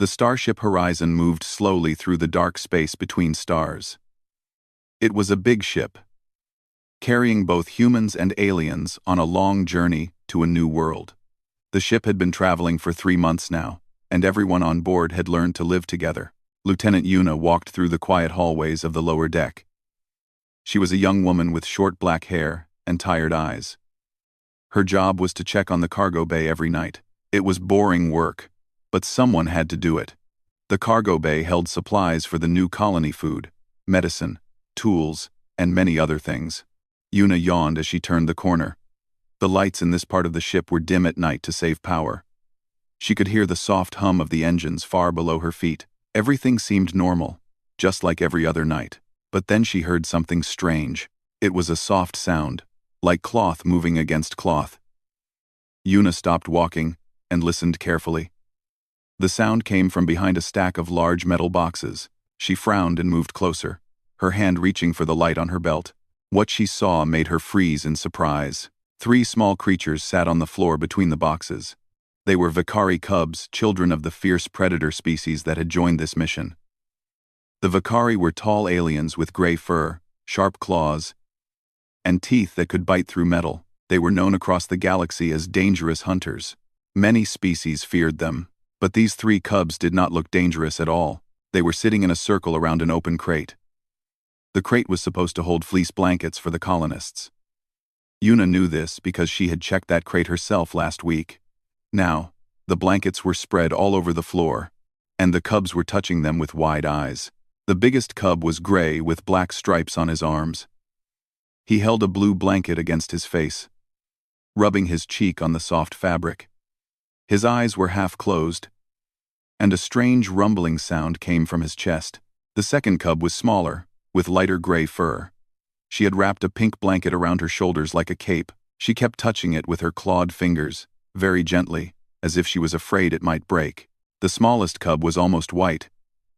The starship horizon moved slowly through the dark space between stars. It was a big ship, carrying both humans and aliens on a long journey to a new world. The ship had been traveling for 3 months now, and everyone on board had learned to live together. Lieutenant Yuna walked through the quiet hallways of the lower deck. She was a young woman with short black hair and tired eyes. Her job was to check on the cargo bay every night. It was boring work, but someone had to do it. The cargo bay held supplies for the new colony: food, medicine, tools, and many other things. Yuna yawned as she turned the corner. The lights in this part of the ship were dim at night to save power. She could hear the soft hum of the engines far below her feet. Everything seemed normal, just like every other night. But then she heard something strange. It was a soft sound, like cloth moving against cloth. Yuna stopped walking and listened carefully. The sound came from behind a stack of large metal boxes. She frowned and moved closer, her hand reaching for the light on her belt. What she saw made her freeze in surprise. 3 small creatures sat on the floor between the boxes. They were Vakari cubs, children of the fierce predator species that had joined this mission. The Vakari were tall aliens with gray fur, sharp claws, and teeth that could bite through metal. They were known across the galaxy as dangerous hunters. Many species feared them, but these 3 cubs did not look dangerous at all. They were sitting in a circle around an open crate. The crate was supposed to hold fleece blankets for the colonists. Yuna knew this because she had checked that crate herself last week. Now, the blankets were spread all over the floor, and the cubs were touching them with wide eyes. The biggest cub was gray with black stripes on his arms. He held a blue blanket against his face, rubbing his cheek on the soft fabric. His eyes were half closed, and a strange rumbling sound came from his chest. The second cub was smaller, with lighter gray fur. She had wrapped a pink blanket around her shoulders like a cape. She kept touching it with her clawed fingers, very gently, as if she was afraid it might break. The smallest cub was almost white.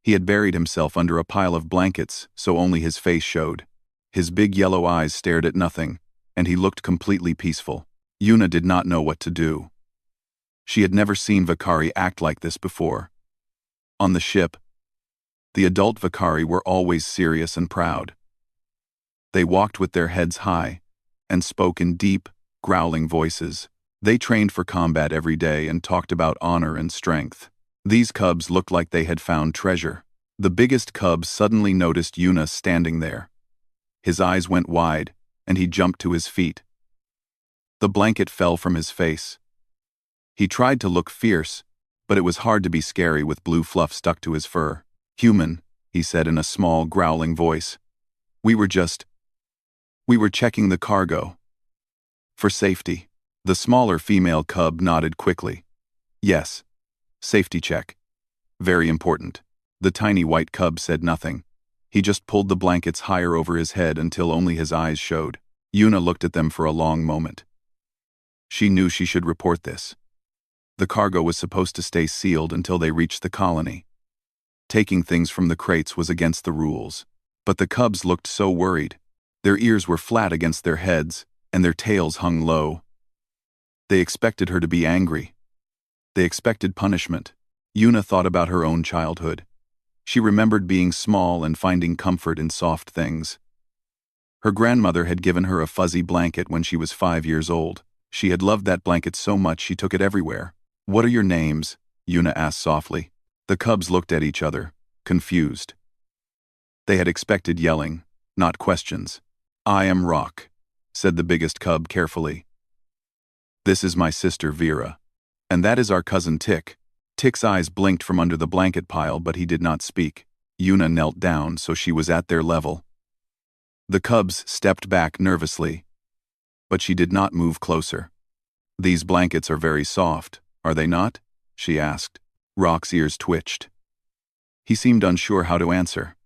He had buried himself under a pile of blankets, so only his face showed. His big yellow eyes stared at nothing, and he looked completely peaceful. Yuna did not know what to do. She had never seen Vakari act like this before. On the ship, the adult Vakari were always serious and proud. They walked with their heads high and spoke in deep, growling voices. They trained for combat every day and talked about honor and strength. These cubs looked like they had found treasure. The biggest cub suddenly noticed Yuna standing there. His eyes went wide, and he jumped to his feet. The blanket fell from his face. He tried to look fierce, but it was hard to be scary with blue fluff stuck to his fur. "Human," he said in a small, growling voice. We were checking the cargo. For safety." The smaller female cub nodded quickly. "Yes. Safety check. Very important." The tiny white cub said nothing. He just pulled the blankets higher over his head until only his eyes showed. Yuna looked at them for a long moment. She knew she should report this. The cargo was supposed to stay sealed until they reached the colony. Taking things from the crates was against the rules. But the cubs looked so worried. Their ears were flat against their heads, and their tails hung low. They expected her to be angry. They expected punishment. Yuna thought about her own childhood. She remembered being small and finding comfort in soft things. Her grandmother had given her a fuzzy blanket when she was 5 years old. She had loved that blanket so much she took it everywhere. "What are your names?" Yuna asked softly. The cubs looked at each other, confused. They had expected yelling, not questions. "I am Rock," said the biggest cub carefully. "This is my sister Vera. And that is our cousin Tick." Tick's eyes blinked from under the blanket pile, but he did not speak. Yuna knelt down so she was at their level. The cubs stepped back nervously, but she did not move closer. "These blankets are very soft, are they not?" she asked. Rock's ears twitched. He seemed unsure how to answer.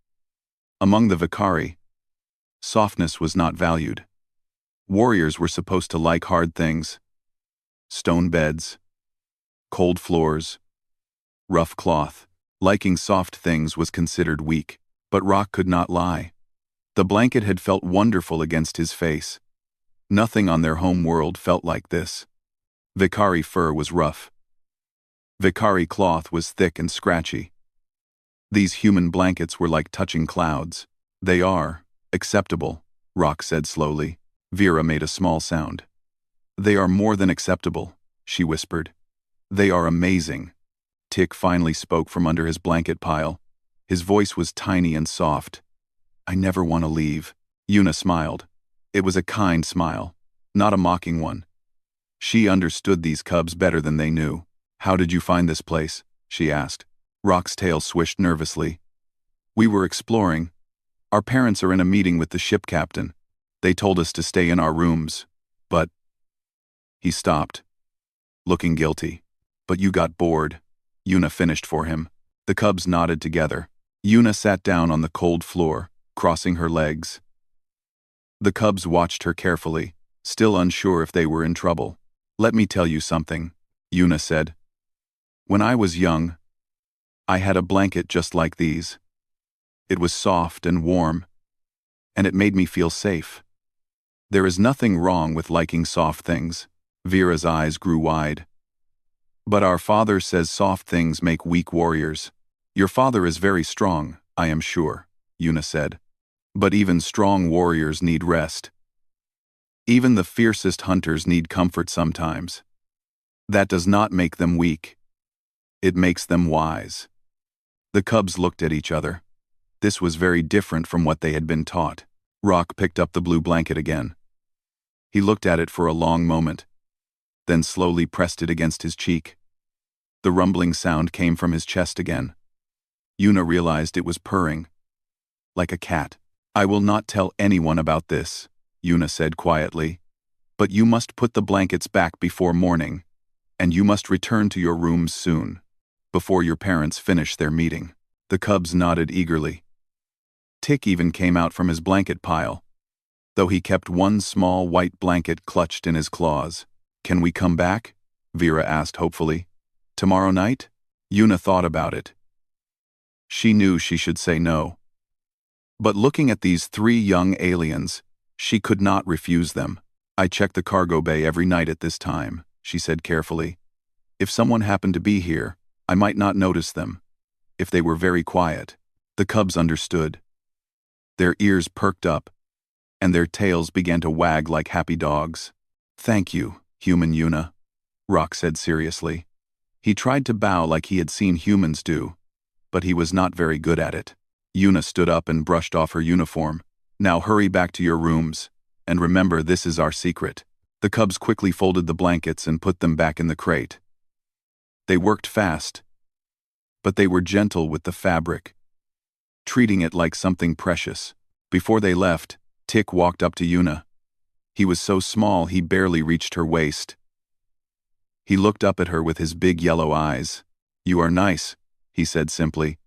Among the Vakari, softness was not valued. Warriors were supposed to like hard things. Stone beds, cold floors, rough cloth. Liking soft things was considered weak, but Rock could not lie. The blanket had felt wonderful against his face. Nothing on their home world felt like this. Vakari fur was rough. Vicari cloth was thick and scratchy. These human blankets were like touching clouds. They are acceptable, Rock said slowly. Vera made a small sound. They are more than acceptable, she whispered. They are amazing. Tick finally spoke from under his blanket pile. His voice was tiny and soft. I never want to leave. Yuna smiled. It was a kind smile, not a mocking one. She understood these cubs better than they knew. How did you find this place? She asked. Rock's tail swished nervously. We were exploring. Our parents are in a meeting with the ship captain. They told us to stay in our rooms, but... He stopped, looking guilty. But you got bored. Yuna finished for him. The cubs nodded together. Yuna sat down on the cold floor, crossing her legs. The cubs watched her carefully, still unsure if they were in trouble. Let me tell you something, Yuna said. When I was young, I had a blanket just like these. It was soft and warm, and it made me feel safe. There is nothing wrong with liking soft things. Vera's eyes grew wide. But our father says soft things make weak warriors. Your father is very strong, I am sure, Yuna said. But even strong warriors need rest. Even the fiercest hunters need comfort sometimes. That does not make them weak. It makes them wise. The cubs looked at each other. This was very different from what they had been taught. Rock picked up the blue blanket again. He looked at it for a long moment, then slowly pressed it against his cheek. The rumbling sound came from his chest again. Yuna realized it was purring, like a cat. I will not tell anyone about this, Yuna said quietly. But you must put the blankets back before morning, and you must return to your rooms soon, before your parents finish their meeting. The cubs nodded eagerly. Tick even came out from his blanket pile, though he kept one small white blanket clutched in his claws. Can we come back? Vera asked hopefully. Tomorrow night? Yuna thought about it. She knew she should say no. But looking at these three young aliens, she could not refuse them. I check the cargo bay every night at this time, she said carefully. If someone happened to be here, I might not notice them. If they were very quiet. The cubs understood. Their ears perked up, and their tails began to wag like happy dogs. Thank you, human Yuna, Rock said seriously. He tried to bow like he had seen humans do, but he was not very good at it. Yuna stood up and brushed off her uniform. Now hurry back to your rooms, and remember this is our secret. The cubs quickly folded the blankets and put them back in the crate. They worked fast, but they were gentle with the fabric, treating it like something precious. Before they left, Tick walked up to Yuna. He was so small he barely reached her waist. He looked up at her with his big yellow eyes. You are nice, he said simply.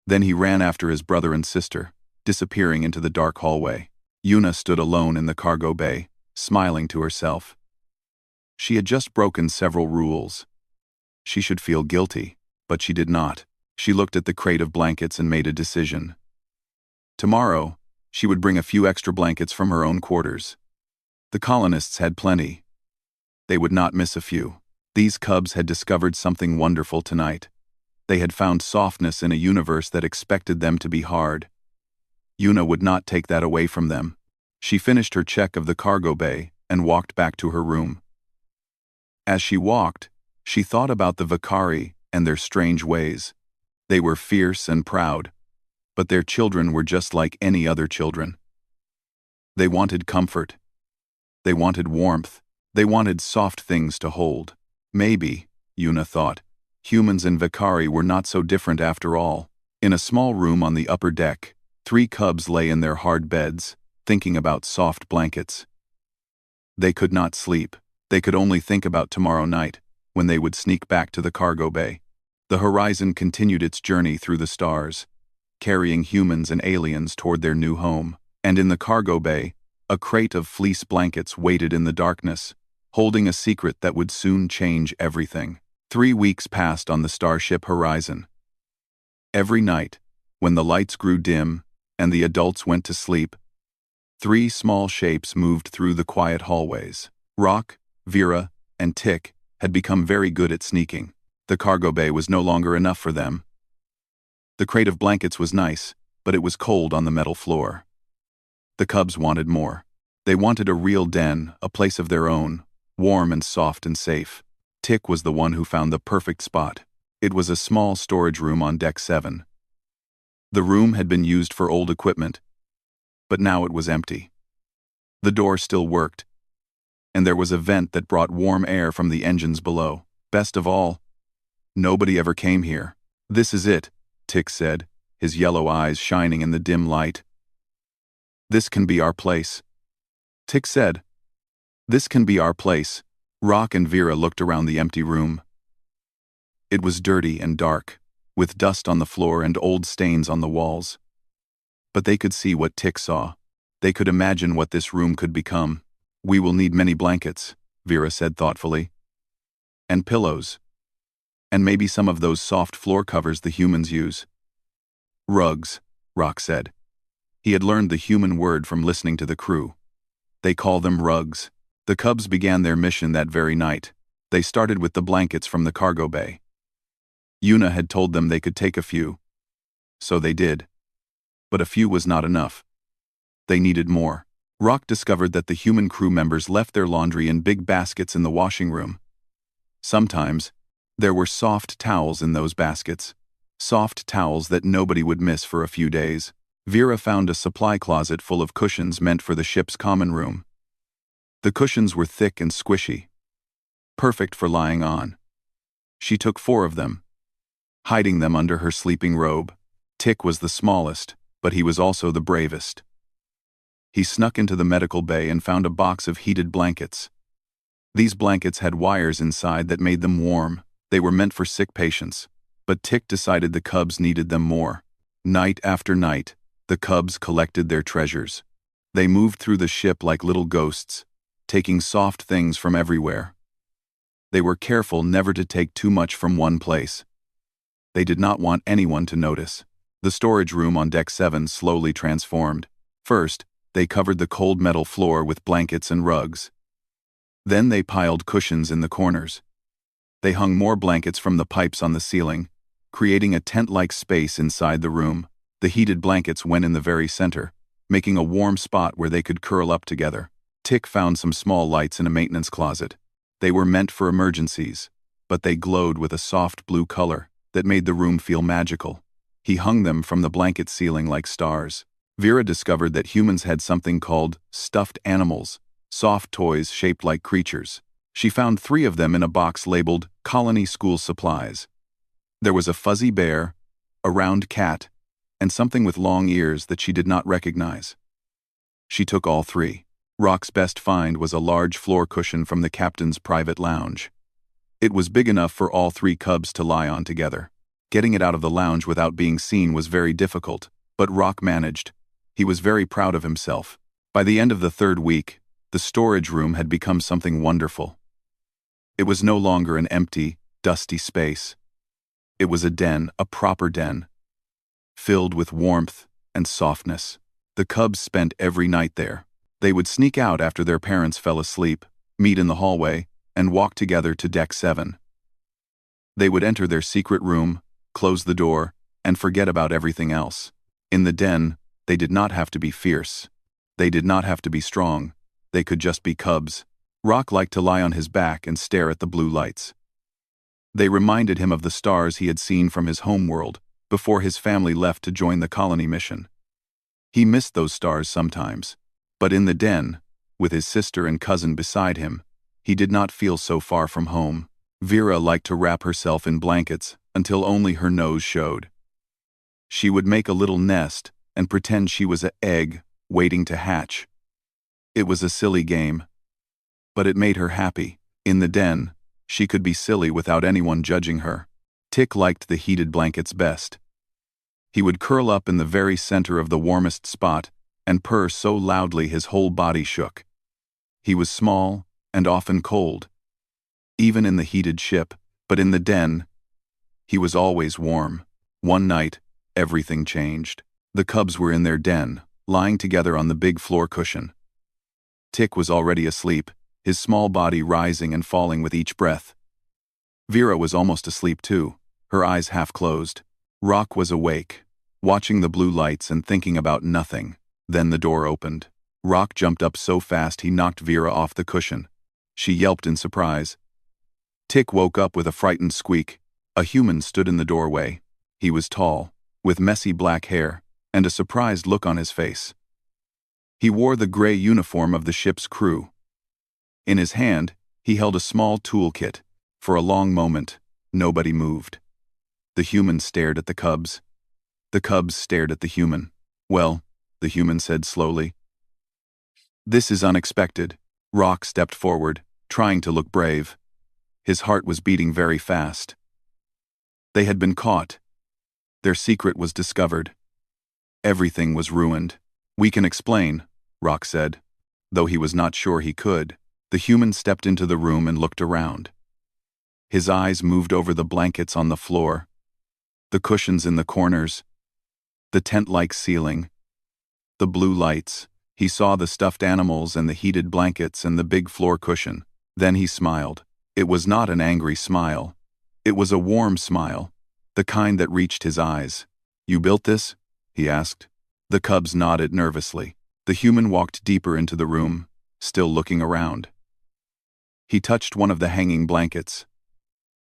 Then he ran after his brother and sister, disappearing into the dark hallway. Yuna stood alone in the cargo bay, smiling to herself. She had just broken several rules. She should feel guilty, but she did not. She looked at the crate of blankets and made a decision. Tomorrow, she would bring a few extra blankets from her own quarters. The colonists had plenty. They would not miss a few. These cubs had discovered something wonderful tonight. They had found softness in a universe that expected them to be hard. Yuna would not take that away from them. She finished her check of the cargo bay and walked back to her room. As she walked, she thought about the Vicari and their strange ways. They were fierce and proud, but their children were just like any other children. They wanted comfort. They wanted warmth. They wanted soft things to hold. Maybe, Yuna thought, humans and Vicari were not so different after all. In a small room on the upper deck, 3 cubs lay in their hard beds, thinking about soft blankets. They could not sleep. They could only think about tomorrow night, when they would sneak back to the cargo bay. The horizon continued its journey through the stars, carrying humans and aliens toward their new home. And in the cargo bay, a crate of fleece blankets waited in the darkness, holding a secret that would soon change everything. 3 weeks passed on the starship horizon. Every night, when the lights grew dim and the adults went to sleep, 3 small shapes moved through the quiet hallways. Rock, Vera, and Tick had become very good at sneaking. The cargo bay was no longer enough for them. The crate of blankets was nice, but it was cold on the metal floor. The cubs wanted more. They wanted a real den, a place of their own, warm and soft and safe. Tick was the one who found the perfect spot. It was a small storage room on Deck 7. The room had been used for old equipment, but now it was empty. The door still worked, and there was a vent that brought warm air from the engines below. Best of all, nobody ever came here. "This is it," Tick said, his yellow eyes shining in the dim light. "This can be our place." Tick said, "This can be our place." Rock and Vera looked around the empty room. It was dirty and dark, with dust on the floor and old stains on the walls. But they could see what Tick saw. They could imagine what this room could become. "We will need many blankets," Vera said thoughtfully. "And pillows. And maybe some of those soft floor covers the humans use." "Rugs," Rock said. He had learned the human word from listening to the crew. "They call them rugs." The cubs began their mission that very night. They started with the blankets from the cargo bay. Yuna had told them they could take a few. So they did. But a few was not enough. They needed more. Rock discovered that the human crew members left their laundry in big baskets in the washing room. Sometimes, there were soft towels in those baskets. Soft towels that nobody would miss for a few days. Vera found a supply closet full of cushions meant for the ship's common room. The cushions were thick and squishy, perfect for lying on. She took 4 of them, hiding them under her sleeping robe. Tick was the smallest, but he was also the bravest. He snuck into the medical bay and found a box of heated blankets. These blankets had wires inside that made them warm. They were meant for sick patients, but Tick decided the cubs needed them more. Night after night, the cubs collected their treasures. They moved through the ship like little ghosts, taking soft things from everywhere. They were careful never to take too much from one place. They did not want anyone to notice. The storage room on Deck 7 slowly transformed. First, they covered the cold metal floor with blankets and rugs. Then they piled cushions in the corners. They hung more blankets from the pipes on the ceiling, creating a tent-like space inside the room. The heated blankets went in the very center, making a warm spot where they could curl up together. Tick found some small lights in a maintenance closet. They were meant for emergencies, but they glowed with a soft blue color that made the room feel magical. He hung them from the blanket ceiling like stars. Vera discovered that humans had something called stuffed animals, soft toys shaped like creatures. She found 3 of them in a box labeled Colony School Supplies. There was a fuzzy bear, a round cat, and something with long ears that she did not recognize. She took all 3. Rock's best find was a large floor cushion from the captain's private lounge. It was big enough for all 3 cubs to lie on together. Getting it out of the lounge without being seen was very difficult, but Rock managed. He was very proud of himself. By the end of the 3rd week, the storage room had become something wonderful. It was no longer an empty, dusty space. It was a den, a proper den, filled with warmth and softness. The cubs spent every night there. They would sneak out after their parents fell asleep, meet in the hallway, and walk together to Deck 7. They would enter their secret room, close the door, and forget about everything else. In the den, they did not have to be fierce. They did not have to be strong. They could just be cubs. Rock liked to lie on his back and stare at the blue lights. They reminded him of the stars he had seen from his home world before his family left to join the colony mission. He missed those stars sometimes, but in the den, with his sister and cousin beside him, he did not feel so far from home. Vera liked to wrap herself in blankets until only her nose showed. She would make a little nest and pretend she was an egg waiting to hatch. It was a silly game, but it made her happy. In the den, she could be silly without anyone judging her. Tick liked the heated blankets best. He would curl up in the very center of the warmest spot and purr so loudly his whole body shook. He was small and often cold, even in the heated ship, but in the den, he was always warm. One night, everything changed. The cubs were in their den, lying together on the big floor cushion. Tick was already asleep, his small body rising and falling with each breath. Vera was almost asleep too, her eyes half closed. Rock was awake, watching the blue lights and thinking about nothing. Then the door opened. Rock jumped up so fast he knocked Vera off the cushion. She yelped in surprise. Tick woke up with a frightened squeak. A human stood in the doorway. He was tall, with messy black hair, and a surprised look on his face. He wore the gray uniform of the ship's crew. In his hand, he held a small toolkit. For a long moment, nobody moved. The human stared at the cubs. The cubs stared at the human. "Well," the human said slowly. "This is unexpected." Rock stepped forward, trying to look brave. His heart was beating very fast. They had been caught. Their secret was discovered. Everything was ruined. "We can explain," Rock said. Though he was not sure he could, the human stepped into the room and looked around. His eyes moved over the blankets on the floor, the cushions in the corners, the tent-like ceiling, the blue lights. He saw the stuffed animals and the heated blankets and the big floor cushion. Then he smiled. It was not an angry smile. It was a warm smile, the kind that reached his eyes. "You built this?" he asked. The cubs nodded nervously. The human walked deeper into the room, still looking around. He touched one of the hanging blankets,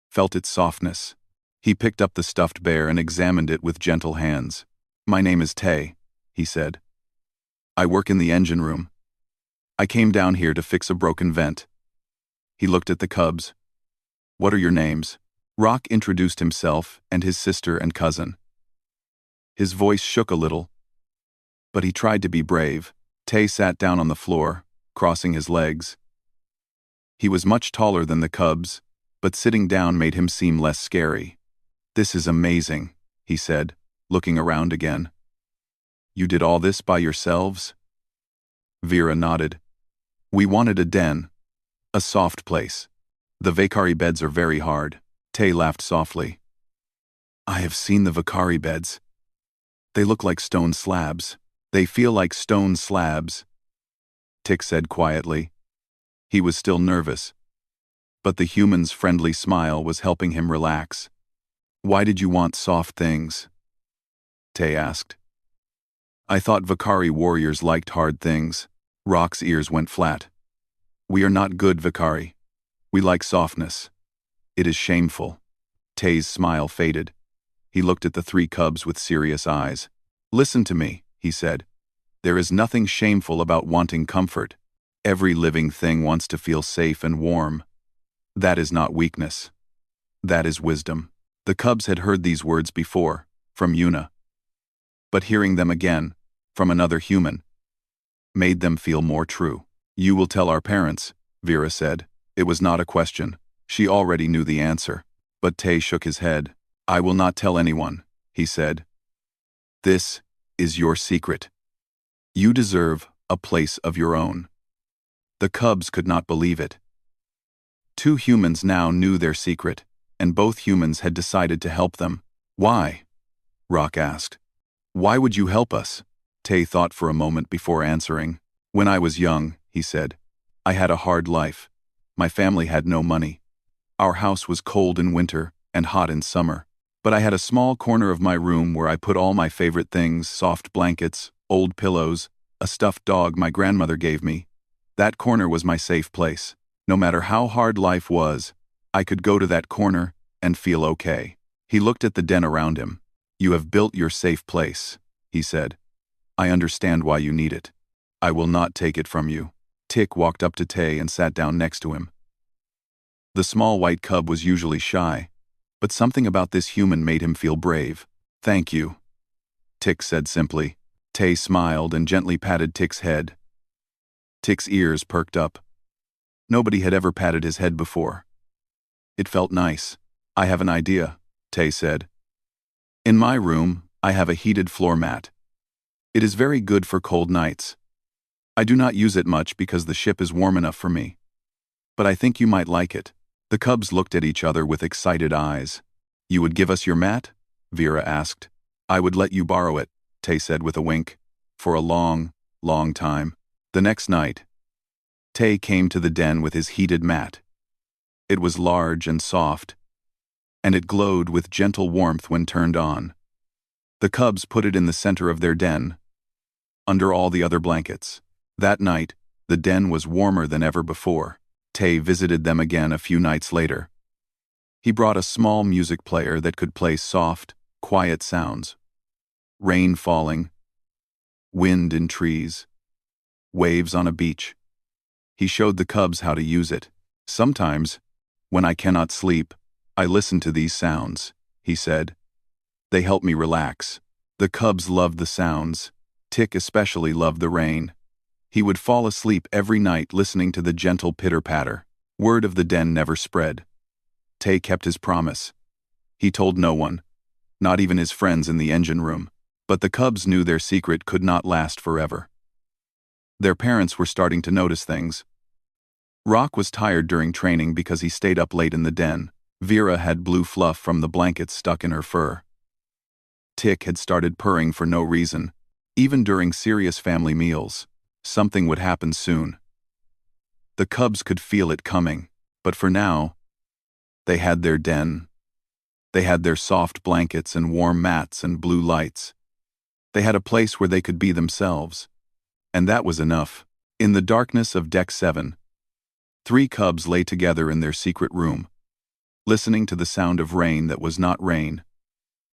felt its softness. He picked up the stuffed bear and examined it with gentle hands. "My name is Tay," he said. "I work in the engine room. I came down here to fix a broken vent." He looked at the cubs. "What are your names?" Rock introduced himself and his sister and cousin. His voice shook a little, but he tried to be brave. Tay sat down on the floor, crossing his legs. He was much taller than the cubs, but sitting down made him seem less scary. "This is amazing," he said, looking around again. "You did all this by yourselves?" Vera nodded. "We wanted a den, a soft place. The Vakari beds are very hard." Tay laughed softly. "I have seen the Vakari beds. They look like stone slabs. They feel like stone slabs," Tick said quietly. He was still nervous, but the human's friendly smile was helping him relax. "Why did you want soft things?" Tay asked. "I thought Vakari warriors liked hard things." Rock's ears went flat. "We are not good Vakari. We like softness. It is shameful." Tay's smile faded. He looked at the three cubs with serious eyes. "Listen to me," he said. "There is nothing shameful about wanting comfort. Every living thing wants to feel safe and warm. That is not weakness. That is wisdom." The cubs had heard these words before, from Yuna. But hearing them again, from another human, made them feel more true. "You will tell our parents," Vera said. It was not a question. She already knew the answer. But Tay shook his head. "I will not tell anyone," he said. "This is your secret. You deserve a place of your own." The cubs could not believe it. Two humans now knew their secret, and both humans had decided to help them. "Why?" Rock asked. "Why would you help us?" Tay thought for a moment before answering. "When I was young," he said, "I had a hard life. My family had no money. Our house was cold in winter and hot in summer. But I had a small corner of my room where I put all my favorite things: soft blankets, old pillows, a stuffed dog my grandmother gave me. That corner was my safe place. No matter how hard life was, I could go to that corner and feel okay." He looked at the den around him. "You have built your safe place," he said. "I understand why you need it. I will not take it from you." Tick walked up to Tay and sat down next to him. The small white cub was usually shy, but something about this human made him feel brave. "Thank you," Tick said simply. Tay smiled and gently patted Tick's head. Tick's ears perked up. Nobody had ever patted his head before. It felt nice. "I have an idea," Tay said. "In my room, I have a heated floor mat. It is very good for cold nights. I do not use it much because the ship is warm enough for me. But I think you might like it." The cubs looked at each other with excited eyes. "You would give us your mat?" Vera asked. "I would let you borrow it," Tay said with a wink. "For a long, long time." The next night, Tay came to the den with his heated mat. It was large and soft, and it glowed with gentle warmth when turned on. The cubs put it in the center of their den, under all the other blankets. That night, the den was warmer than ever before. Tay visited them again a few nights later. He brought a small music player that could play soft, quiet sounds. Rain falling, wind in trees, waves on a beach. He showed the cubs how to use it. Sometimes, when I cannot sleep, I listen to these sounds, he said. They help me relax. The cubs loved the sounds. Tick especially loved the rain. He would fall asleep every night listening to the gentle pitter-patter. Word of the den never spread. Tay kept his promise. He told no one, not even his friends in the engine room. But the cubs knew their secret could not last forever. Their parents were starting to notice things. Rock was tired during training because he stayed up late in the den. Vera had blue fluff from the blankets stuck in her fur. Tick had started purring for no reason. Even during serious family meals, something would happen soon. The cubs could feel it coming, but for now, they had their den. They had their soft blankets and warm mats and blue lights. They had a place where they could be themselves. And that was enough. In the darkness of Deck 7, 3 cubs lay together in their secret room, listening to the sound of rain that was not rain.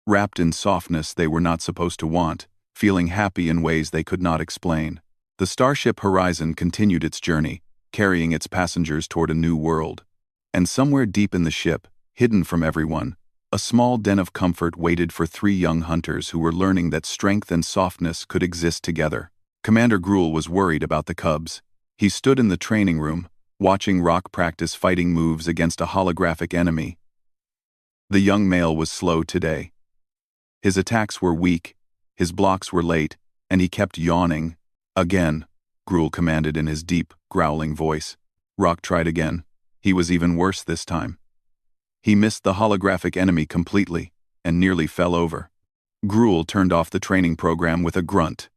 Wrapped in softness they were not supposed to want, feeling happy in ways they could not explain. The starship Horizon continued its journey, carrying its passengers toward a new world. And somewhere deep in the ship, hidden from everyone, a small den of comfort waited for 3 young hunters who were learning that strength and softness could exist together. Commander Gruel was worried about the cubs. He stood in the training room, watching Rock practice fighting moves against a holographic enemy. The young male was slow today. His attacks were weak, his blocks were late, and he kept yawning. Again, Gruel commanded in his deep, growling voice. Rock tried again. He was even worse this time. He missed the holographic enemy completely, and nearly fell over. Gruel turned off the training program with a grunt.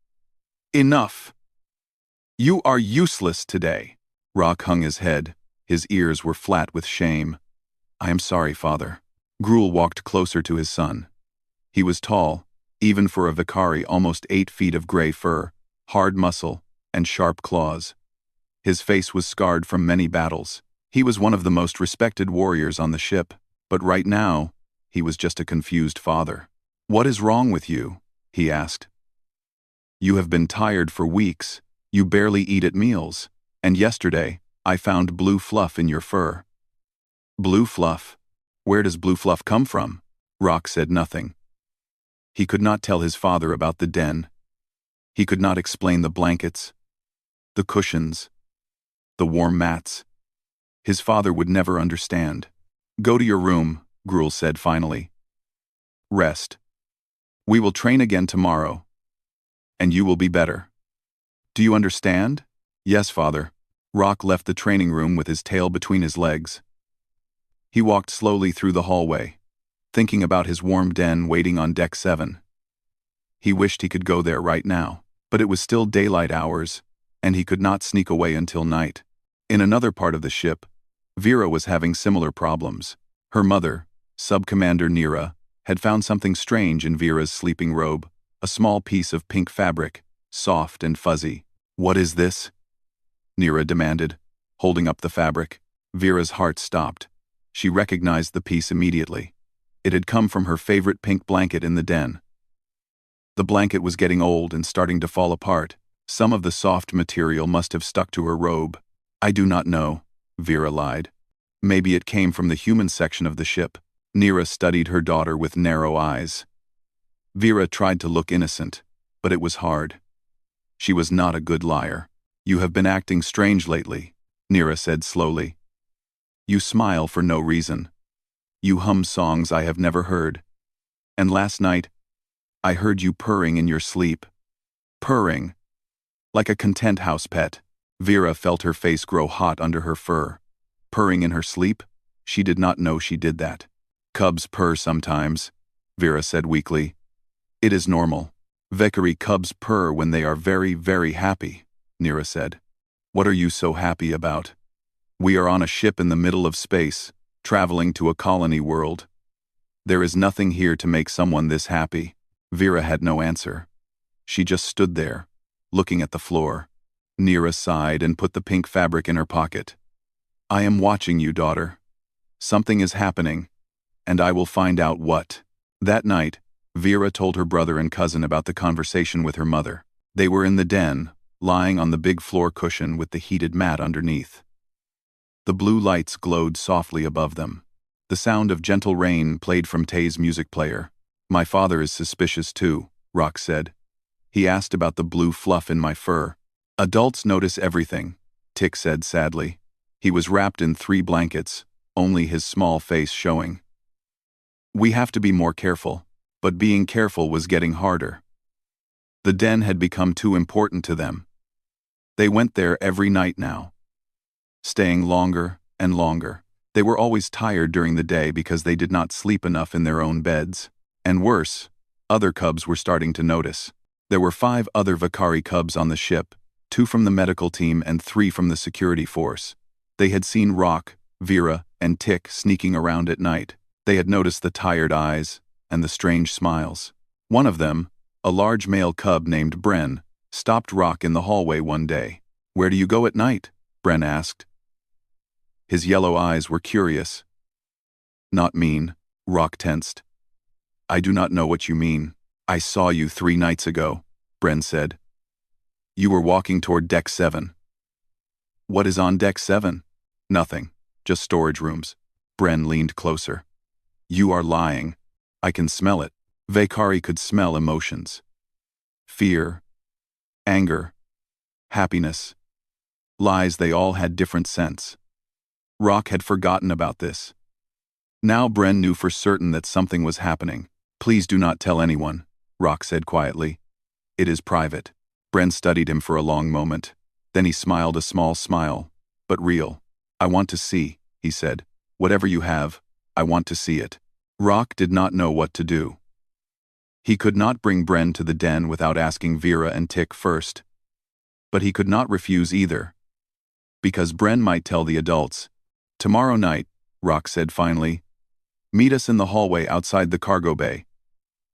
Enough! You are useless today. Rock hung his head. His ears were flat with shame. I am sorry, Father. Gruel walked closer to his son. He was tall, even for a Vicari, almost 8 feet of gray fur, hard muscle, and sharp claws. His face was scarred from many battles. He was one of the most respected warriors on the ship, but right now, he was just a confused father. What is wrong with you? He asked. You have been tired for weeks. You barely eat at meals. And yesterday, I found blue fluff in your fur. Blue fluff? Where does blue fluff come from? Rock said nothing. He could not tell his father about the den. He could not explain the blankets, the cushions, the warm mats. His father would never understand. Go to your room, Gruel said finally. Rest. We will train again tomorrow, and you will be better. Do you understand? Yes, Father. Rock left the training room with his tail between his legs. He walked slowly through the hallway, thinking about his warm den waiting on Deck 7. He wished he could go there right now, but it was still daylight hours, and he could not sneak away until night. In another part of the ship, Vera was having similar problems. Her mother, Sub-Commander Nira, had found something strange in Vera's sleeping robe, a small piece of pink fabric, soft and fuzzy. What is this? Nira demanded, holding up the fabric. Vera's heart stopped. She recognized the piece immediately. It had come from her favorite pink blanket in the den. The blanket was getting old and starting to fall apart. Some of the soft material must have stuck to her robe. I do not know, Vera lied. Maybe it came from the human section of the ship. Nira studied her daughter with narrow eyes. Vera tried to look innocent, but it was hard. She was not a good liar. You have been acting strange lately, Nira said slowly. You smile for no reason. You hum songs I have never heard. And last night, I heard you purring in your sleep. Purring. Like a content house pet. Vera felt her face grow hot under her fur. Purring in her sleep? She did not know she did that. Cubs purr sometimes, Vera said weakly. It is normal. Vicari cubs purr when they are very, very happy, Nira said. What are you so happy about? We are on a ship in the middle of space, traveling to a colony world. There is nothing here to make someone this happy. Vera had no answer. She just stood there, looking at the floor. Neera sighed and put the pink fabric in her pocket. I am watching you, daughter. Something is happening, and I will find out what. That night, Vera told her brother and cousin about the conversation with her mother. They were in the den, lying on the big floor cushion with the heated mat underneath. The blue lights glowed softly above them. The sound of gentle rain played from Tay's music player. My father is suspicious too, Rock said. He asked about the blue fluff in my fur. Adults notice everything, Tick said sadly. He was wrapped in 3 blankets, only his small face showing. We have to be more careful, but being careful was getting harder. The den had become too important to them. They went there every night now, staying longer and longer. They were always tired during the day because they did not sleep enough in their own beds. And worse, other cubs were starting to notice. There were 5 other Vakari cubs on the ship, 2 from the medical team and 3 from the security force. They had seen Rock, Vera, and Tick sneaking around at night. They had noticed the tired eyes and the strange smiles. One of them, a large male cub named Bren, stopped Rock in the hallway one day. Where do you go at night? Bren asked. His yellow eyes were curious. Not mean, Rock tensed. I do not know what you mean. I saw you 3 nights ago, Bren said. You were walking toward Deck 7. What is on Deck 7? Nothing, just storage rooms. Bren leaned closer. You are lying. I can smell it. Vakari could smell emotions. Fear, anger, happiness. Lies they all had different scents. Rock had forgotten about this. Now Bren knew for certain that something was happening. Please do not tell anyone, Rock said quietly. It is private. Bren studied him for a long moment. Then he smiled a small smile, but real. I want to see, he said. Whatever you have, I want to see it. Rock did not know what to do. He could not bring Bren to the den without asking Vera and Tick first. But he could not refuse either, because Bren might tell the adults. Tomorrow night, Rock said finally. Meet us in the hallway outside the cargo bay.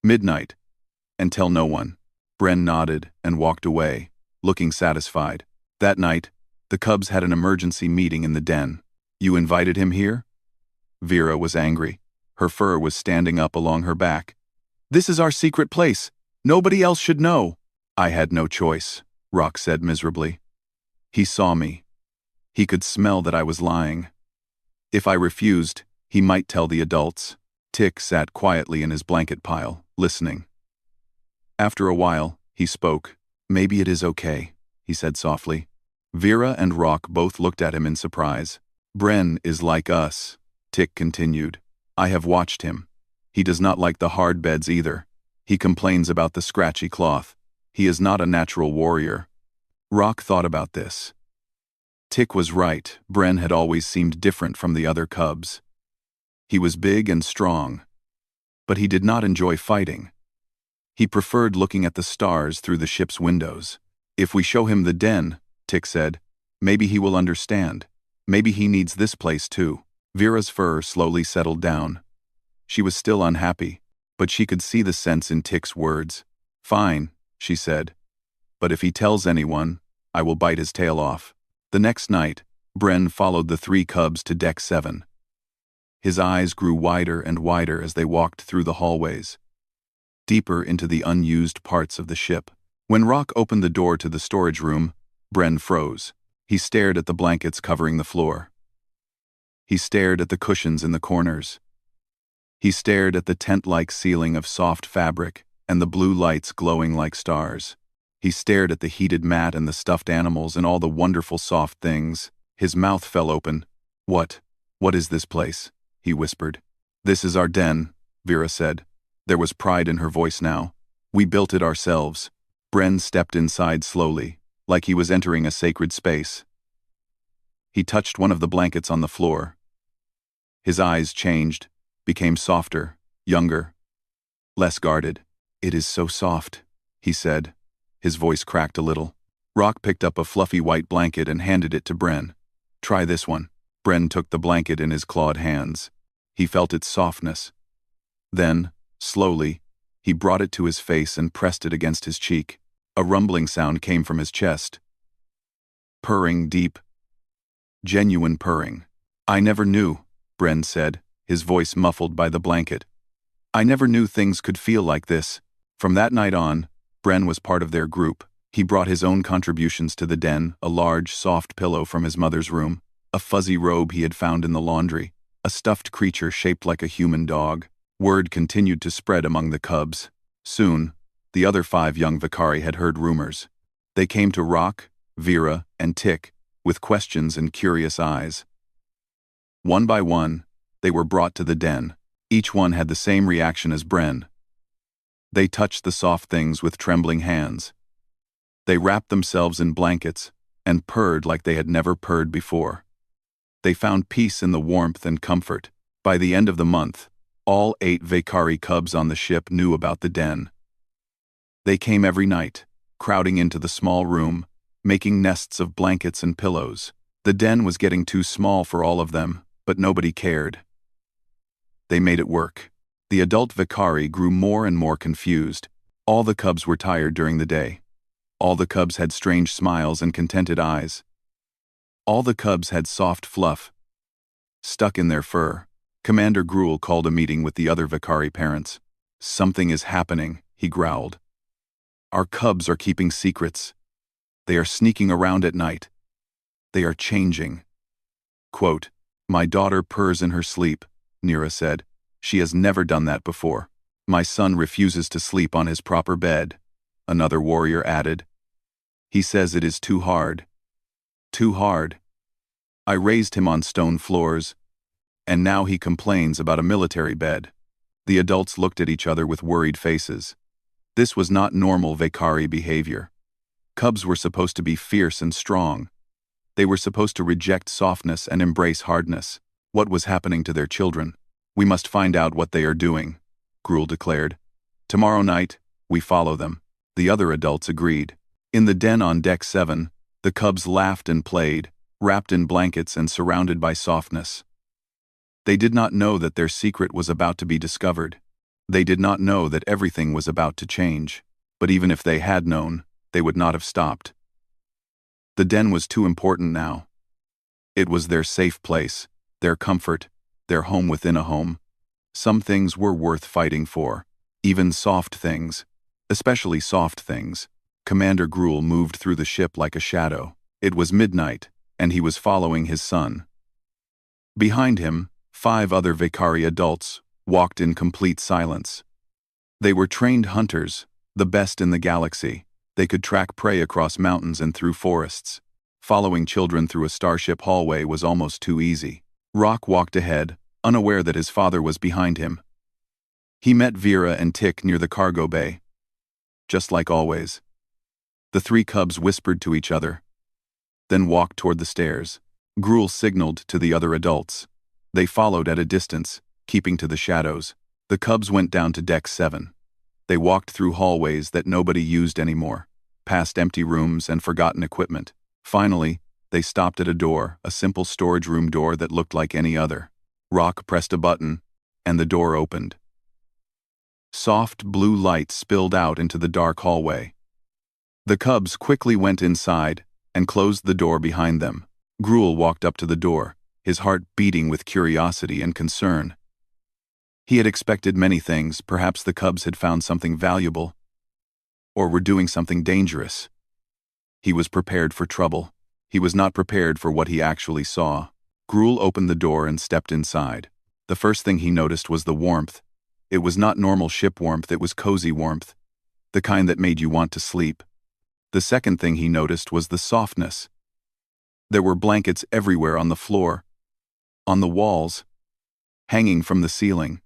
Midnight. And tell no one. Bren nodded and walked away, looking satisfied. That night, the cubs had an emergency meeting in the den. You invited him here? Vera was angry. Her fur was standing up along her back. This is our secret place. Nobody else should know. I had no choice, Rock said miserably. He saw me. He could smell that I was lying. If I refused, he might tell the adults. Tick sat quietly in his blanket pile, listening. After a while, he spoke. Maybe it is okay, he said softly. Vera and Rock both looked at him in surprise. Bren is like us, Tick continued. I have watched him. He does not like the hard beds either. He complains about the scratchy cloth. He is not a natural warrior. Rock thought about this. Tick was right. Bren had always seemed different from the other cubs. He was big and strong, but he did not enjoy fighting. He preferred looking at the stars through the ship's windows. If we show him the den, Tick said, maybe he will understand. Maybe he needs this place too. Vera's fur slowly settled down. She was still unhappy, but she could see the sense in Tick's words. Fine, she said. But if he tells anyone, I will bite his tail off. The next night, Bren followed the 3 cubs to Deck 7. His eyes grew wider and wider as they walked through the hallways, deeper into the unused parts of the ship. When Rock opened the door to the storage room, Bren froze. He stared at the blankets covering the floor. He stared at the cushions in the corners. He stared at the tent-like ceiling of soft fabric and the blue lights glowing like stars. He stared at the heated mat and the stuffed animals and all the wonderful soft things. His mouth fell open. What is this place? He whispered. This is our den, Vera said. There was pride in her voice now. We built it ourselves. Bren stepped inside slowly, like he was entering a sacred space. He touched one of the blankets on the floor. His eyes changed, became softer, younger, less guarded. It is so soft, he said. His voice cracked a little. Rock picked up a fluffy white blanket and handed it to Bren. Try this one. Bren took the blanket in his clawed hands. He felt its softness. Then, slowly, he brought it to his face and pressed it against his cheek. A rumbling sound came from his chest. Purring, deep, genuine purring. "I never knew," Bren said, his voice muffled by the blanket. "I never knew things could feel like this." From that night on, Bren was part of their group. He brought his own contributions to the den, a large, soft pillow from his mother's room, a fuzzy robe he had found in the laundry, a stuffed creature shaped like a human dog. Word continued to spread among the cubs. Soon, the other 5 young Vicari had heard rumors. They came to Rock, Vera, and Tick with questions and curious eyes. One by one, they were brought to the den. Each one had the same reaction as Bren. They touched the soft things with trembling hands. They wrapped themselves in blankets and purred like they had never purred before. They found peace in the warmth and comfort. By the end of the month, all 8 Vicari cubs on the ship knew about the den. They came every night, crowding into the small room, making nests of blankets and pillows. The den was getting too small for all of them, but nobody cared. They made it work. The adult Vicari grew more and more confused. All the cubs were tired during the day. All the cubs had strange smiles and contented eyes. All the cubs had soft fluff stuck in their fur. Commander Gruel called a meeting with the other Vicari parents. "Something is happening," he growled. "Our cubs are keeping secrets. They are sneaking around at night. They are changing." Quote, "My daughter purrs in her sleep," Nira said. "She has never done that before. My son refuses to sleep on his proper bed," another warrior added. "He says it is too hard. Too hard. I raised him on stone floors, and now he complains about a military bed." The adults looked at each other with worried faces. This was not normal Vicari behavior. Cubs were supposed to be fierce and strong. They were supposed to reject softness and embrace hardness. What was happening to their children? "We must find out what they are doing," Gruel declared. "Tomorrow night, we follow them." The other adults agreed. In the den on Deck 7, the cubs laughed and played, wrapped in blankets and surrounded by softness. They did not know that their secret was about to be discovered. They did not know that everything was about to change. But even if they had known, they would not have stopped. The den was too important now. It was their safe place, their comfort, their home within a home. Some things were worth fighting for, even soft things, especially soft things. Commander Gruel moved through the ship like a shadow. It was midnight, and he was following his son. Behind him, 5 other Vicari adults walked in complete silence. They were trained hunters, the best in the galaxy. They could track prey across mountains and through forests. Following children through a starship hallway was almost too easy. Rock walked ahead, unaware that his father was behind him. He met Vera and Tick near the cargo bay. Just like always. The 3 cubs whispered to each other, then walked toward the stairs. Gruel signaled to the other adults. They followed at a distance, keeping to the shadows. The cubs went down to Deck 7. They walked through hallways that nobody used anymore, past empty rooms and forgotten equipment. Finally, they stopped at a door, a simple storage room door that looked like any other. Rock pressed a button, and the door opened. Soft blue light spilled out into the dark hallway. The cubs quickly went inside and closed the door behind them. Gruel walked up to the door, his heart beating with curiosity and concern. He had expected many things. Perhaps the cubs had found something valuable, or were doing something dangerous. He was prepared for trouble. He was not prepared for what he actually saw. Gruel opened the door and stepped inside. The first thing he noticed was the warmth. It was not normal ship warmth, it was cozy warmth, the kind that made you want to sleep. The second thing he noticed was the softness. There were blankets everywhere on the floor, on the walls, hanging from the ceiling.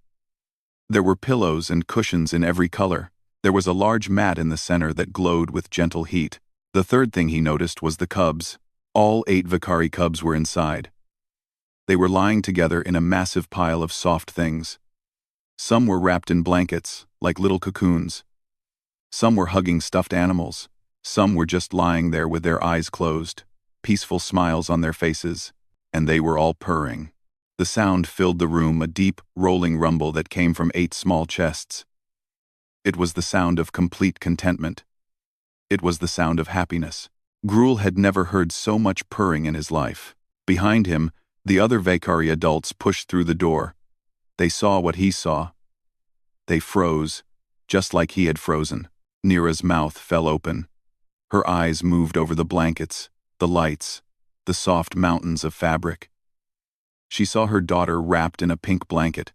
There were pillows and cushions in every color. There was a large mat in the center that glowed with gentle heat. The third thing he noticed was the cubs. All 8 Vicari cubs were inside. They were lying together in a massive pile of soft things. Some were wrapped in blankets, like little cocoons. Some were hugging stuffed animals. Some were just lying there with their eyes closed, peaceful smiles on their faces, and they were all purring. The sound filled the room, a deep, rolling rumble that came from 8 small chests. It was the sound of complete contentment. It was the sound of happiness. Gruel had never heard so much purring in his life. Behind him, the other Vakari adults pushed through the door. They saw what he saw. They froze, just like he had frozen. Nira's mouth fell open. Her eyes moved over the blankets, the lights, the soft mountains of fabric. She saw her daughter wrapped in a pink blanket,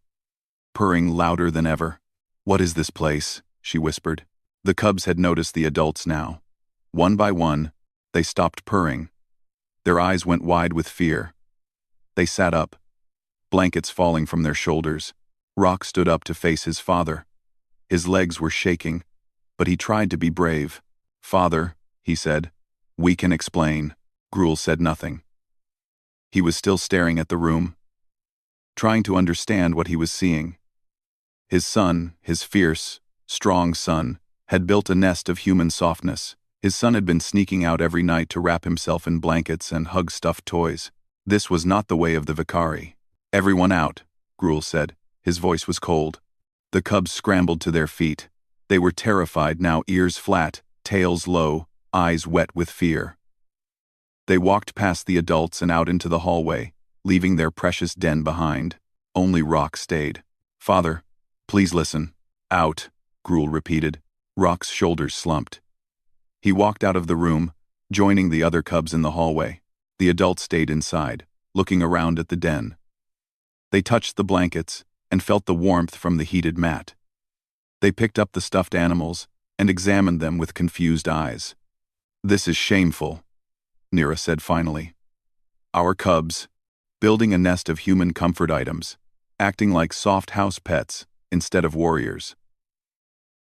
purring louder than ever. "What is this place?" she whispered. The cubs had noticed the adults now. One by one, they stopped purring. Their eyes went wide with fear. They sat up, blankets falling from their shoulders. Rock stood up to face his father. His legs were shaking, but he tried to be brave. "Father," he said, "we can explain." Gruel said nothing. He was still staring at the room, trying to understand what he was seeing. His son, his fierce, strong son, had built a nest of human softness. His son had been sneaking out every night to wrap himself in blankets and hug stuffed toys. This was not the way of the Vakari. "Everyone out," Gruel said. His voice was cold. The cubs scrambled to their feet. They were terrified now, ears flat, tails low, eyes wet with fear. They walked past the adults and out into the hallway, leaving their precious den behind. Only Rock stayed. "Father, please listen." "Out," Gruel repeated. Rock's shoulders slumped. He walked out of the room, joining the other cubs in the hallway. The adults stayed inside, looking around at the den. They touched the blankets and felt the warmth from the heated mat. They picked up the stuffed animals and examined them with confused eyes. "This is shameful," Nira said finally. "Our cubs, building a nest of human comfort items, acting like soft house pets instead of warriors."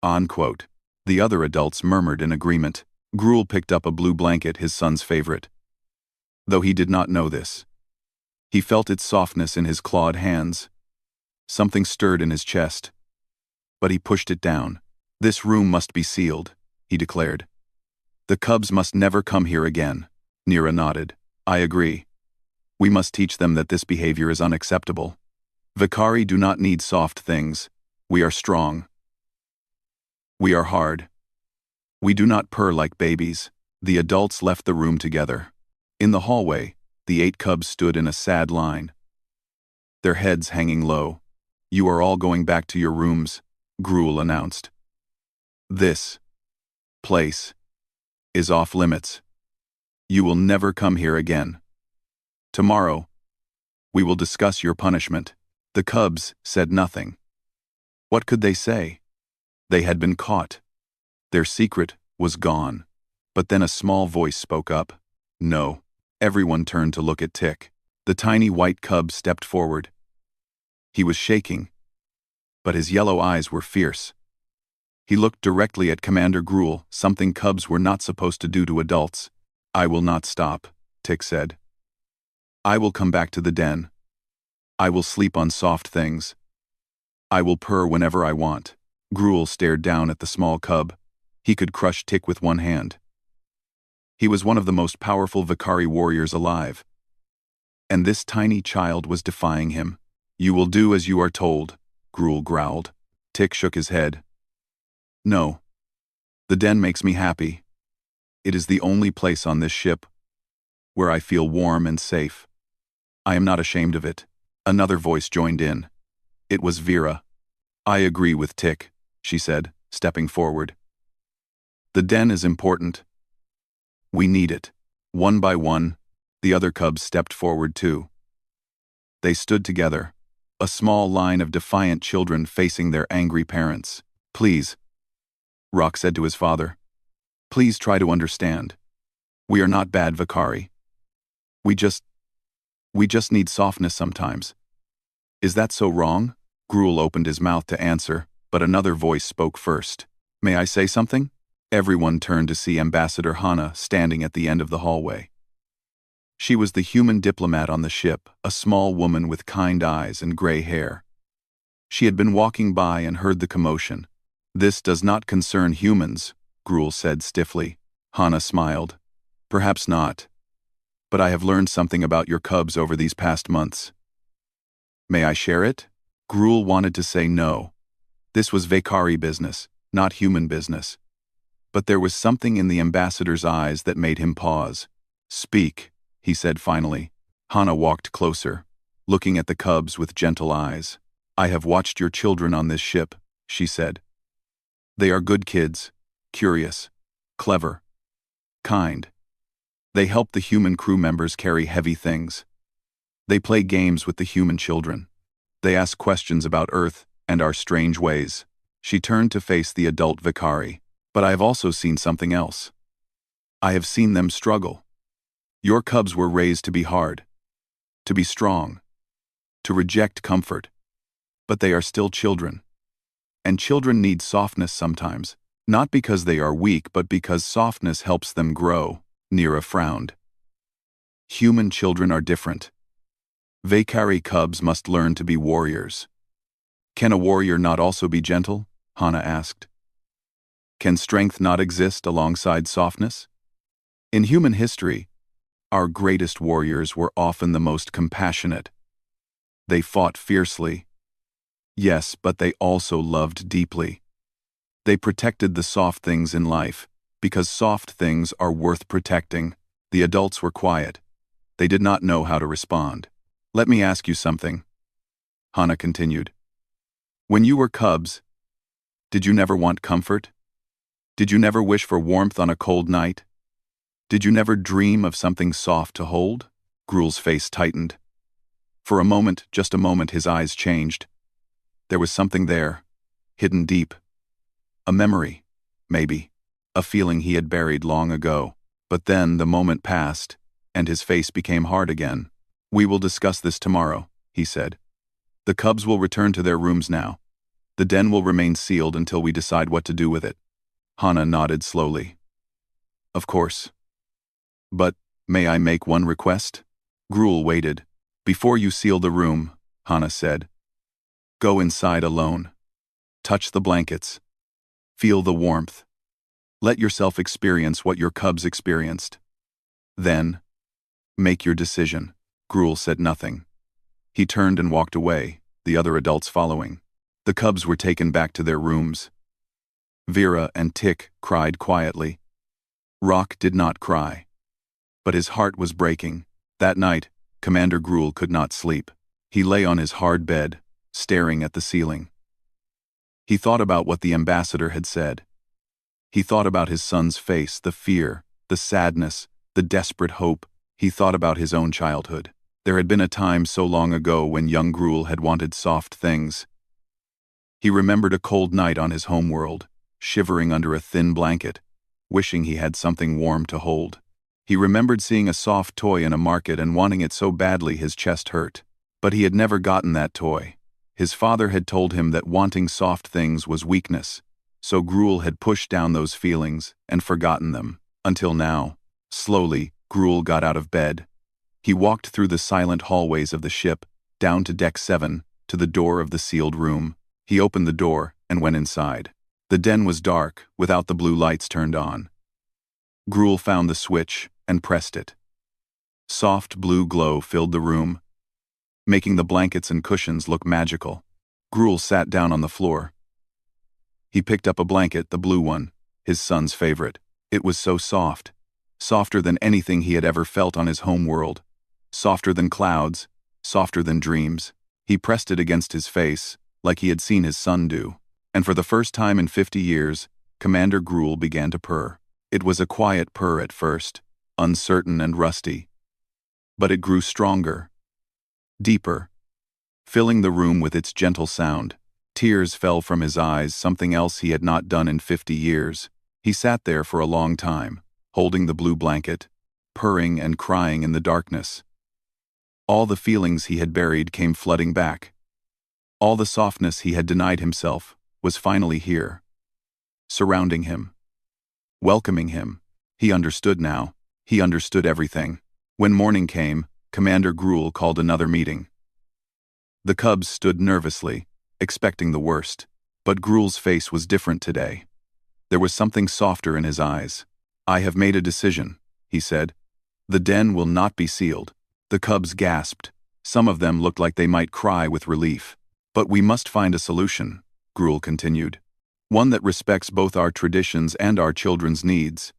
Unquote. The other adults murmured in agreement. Gruel picked up a blue blanket, his son's favorite. Though he did not know this, he felt its softness in his clawed hands. Something stirred in his chest, but he pushed it down. "This room must be sealed," he declared. "The cubs must never come here again." Nira nodded. "I agree. We must teach them that this behavior is unacceptable. Vakari do not need soft things. We are strong. We are hard. We do not purr like babies." The adults left the room together. In the hallway, the 8 cubs stood in a sad line, their heads hanging low. "You are all going back to your rooms," Gruel announced. "This place is off limits. You will never come here again. Tomorrow, we will discuss your punishment." The cubs said nothing. What could they say? They had been caught. Their secret was gone. But then a small voice spoke up. "No." Everyone turned to look at Tick. The tiny white cub stepped forward. He was shaking, but his yellow eyes were fierce. He looked directly at Commander Gruel, something cubs were not supposed to do to adults. "I will not stop," Tick said. "I will come back to the den. I will sleep on soft things. I will purr whenever I want." Gruel stared down at the small cub. He could crush Tick with one hand. He was one of the most powerful Vakari warriors alive. And this tiny child was defying him. "You will do as you are told," Gruel growled. Tick shook his head. "No. The den makes me happy. It is the only place on this ship where I feel warm and safe. I am not ashamed of it." Another voice joined in. It was Vera. "I agree with Tick," she said, stepping forward. "The den is important. We need it." One by one, the other cubs stepped forward too. They stood together, a small line of defiant children facing their angry parents. "Please," Rock said to his father. "Please try to understand. We are not bad Vakari. We just need softness sometimes." "Is that so wrong?" Gruel opened his mouth to answer, but another voice spoke first. "May I say something?" Everyone turned to see Ambassador Hana standing at the end of the hallway. She was the human diplomat on the ship, a small woman with kind eyes and gray hair. She had been walking by and heard the commotion. "This does not concern humans," Gruel said stiffly. Hana smiled. "Perhaps not. But I have learned something about your cubs over these past months. May I share it? Gruel wanted to say no. This was Vakari business, not human business. But there was something in the ambassador's eyes that made him pause. Speak, he said finally. Hana walked closer, looking at the cubs with gentle eyes. I have watched your children on this ship, she said. They are good kids, curious, clever, kind. They help the human crew members carry heavy things. They play games with the human children. They ask questions about Earth and our strange ways. She turned to face the adult Vakari. But I have also seen something else. I have seen them struggle. Your cubs were raised to be hard, to be strong, to reject comfort. But they are still children. And children need softness sometimes, not because they are weak but because softness helps them grow. Nira frowned. Human children are different. Vakari cubs must learn to be warriors. Can a warrior not also be gentle? Hana asked. Can strength not exist alongside softness? In human history, our greatest warriors were often the most compassionate. They fought fiercely. Yes, but they also loved deeply. They protected the soft things in life, because soft things are worth protecting. The adults were quiet. They did not know how to respond. Let me ask you something, Hana continued. When you were cubs, did you never want comfort? Did you never wish for warmth on a cold night? Did you never dream of something soft to hold? Gruel's face tightened. For a moment, just a moment, his eyes changed. There was something there, hidden deep. A memory, maybe, a feeling he had buried long ago. But then the moment passed, and his face became hard again. We will discuss this tomorrow, he said. The cubs will return to their rooms now. The den will remain sealed until we decide what to do with it. Hana nodded slowly. Of course. But, may I make one request? Gruel waited. Before you seal the room, Hana said. Go inside alone. Touch the blankets. Feel the warmth. Let yourself experience what your cubs experienced. Then, make your decision. Gruel said nothing. He turned and walked away, the other adults following. The cubs were taken back to their rooms. Vera and Tick cried quietly. Rock did not cry. But his heart was breaking. That night, Commander Gruel could not sleep. He lay on his hard bed, staring at the ceiling. He thought about what the ambassador had said. He thought about his son's face, the fear, the sadness, the desperate hope. He thought about his own childhood. There had been a time so long ago when young Gruel had wanted soft things. He remembered a cold night on his homeworld, shivering under a thin blanket, wishing he had something warm to hold. He remembered seeing a soft toy in a market and wanting it so badly his chest hurt. But he had never gotten that toy. His father had told him that wanting soft things was weakness, so Gruel had pushed down those feelings and forgotten them, until now. Slowly, Gruel got out of bed. He walked through the silent hallways of the ship, down to Deck 7, to the door of the sealed room. He opened the door and went inside. The den was dark, without the blue lights turned on. Gruel found the switch and pressed it. Soft blue glow filled the room, making the blankets and cushions look magical. Gruel sat down on the floor. He picked up a blanket, the blue one, his son's favorite. It was so soft, softer than anything he had ever felt on his home world, softer than clouds, softer than dreams. He pressed it against his face, like he had seen his son do. And for the first time in 50 years, Commander Gruel began to purr. It was a quiet purr at first, uncertain and rusty. But it grew stronger, deeper, filling the room with its gentle sound. Tears fell from his eyes, something else he had not done in 50 years. He sat there for a long time, holding the blue blanket, purring and crying in the darkness. All the feelings he had buried came flooding back. All the softness he had denied himself was finally here, surrounding him, welcoming him. He understood now. He understood everything. When morning came, Commander Gruel called another meeting. The cubs stood nervously, expecting the worst. But Gruel's face was different today. There was something softer in his eyes. I have made a decision, he said. The den will not be sealed. The cubs gasped. Some of them looked like they might cry with relief. But we must find a solution, Gruel continued. One that respects both our traditions and our children's needs.